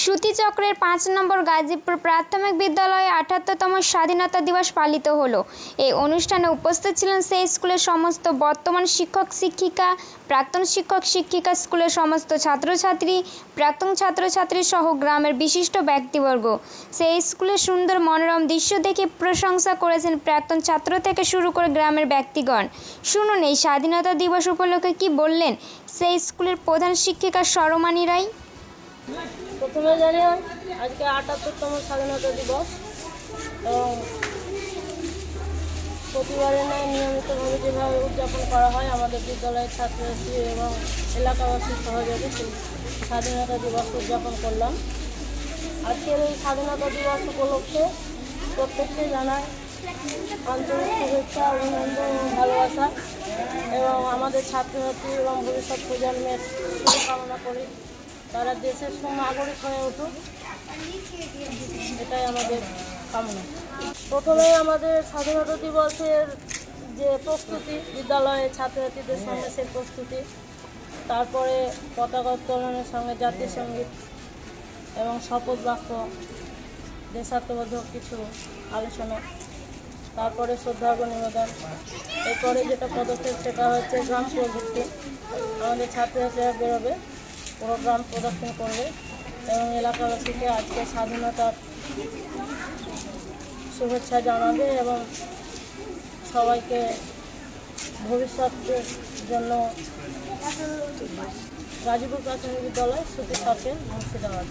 শ্রুতিচক্রের ৫ নম্বর গাজীপুর প্রাথমিক বিদ্যালয়ে ৭৮তম স্বাধীনতা দিবস পালিত হলো। এই অনুষ্ঠানে উপস্থিত ছিলেন সেই স্কুলের সমস্ত বর্তমান শিক্ষক শিক্ষিকা, প্রাক্তন শিক্ষক শিক্ষিকা, স্কুলের সমস্ত ছাত্রছাত্রী, প্রাক্তন ছাত্রছাত্রী সহ গ্রামের বিশিষ্ট ব্যক্তিবর্গ। সেই স্কুলের সুন্দর মনোরম দৃশ্য দেখে প্রশংসা করেছেন প্রাক্তন ছাত্র থেকে শুরু করে গ্রামের ব্যক্তিগণ। শুনুন এই স্বাধীনতা দিবস উপলক্ষে কি বললেন সেই স্কুলের প্রধান শিক্ষিকা সরমানী রায়। প্রথমে জানি আজকে ৭৮তম স্বাধীনতা দিবস এবং প্রতিবারের ন্যায় নিয়মিতভাবে যেভাবে উদযাপন করা হয় আমাদের বিদ্যালয়ের ছাত্রছাত্রী এবং এলাকাবাসীর সহযোগে সেই স্বাধীনতা দিবস উদযাপন করলাম। আজকের এই স্বাধীনতা দিবস উপলক্ষে প্রত্যেককে জানাই আন্তরিক শুভেচ্ছা, অভিনন্দন এবং ভালোবাসা এবং আমাদের ছাত্রছাত্রী এবং ভবিষ্যৎ প্রজন্মের শুভকামনা করি তারা দেশের সুনাগরিক হয়ে উঠুক, এটাই আমাদের কামনা। প্রথমেই আমাদের স্বাধীনতা দিবসের যে প্রস্তুতি, বিদ্যালয়ের ছাত্রছাত্রীদের সঙ্গে সেই প্রস্তুতি, তারপরে পতাকা উত্তোলনের সঙ্গে জাতীয় সঙ্গীত এবং শপথ বাক্য, দেশাত্মবোধক কিছু আলোচনা, তারপরে শ্রদ্ধার্ঘ্য নিবেদন। এরপরে যেটা পদক্ষেপ সেটা হচ্ছে গ্রাম প্রযুক্তি। আমাদের ছাত্রছাত্রীরা বেরোবে, পুরো গ্রাম প্রদক্ষিণ করবে এবং এলাকাবাসীকে আজকে স্বাধীনতার শুভেচ্ছা জানাবে এবং সবাইকে ভবিষ্যতের জন্য গাজীপুর প্রাথমিক বিদ্যালয় শ্রুতিচক্রের মুর্শিদাবাদ।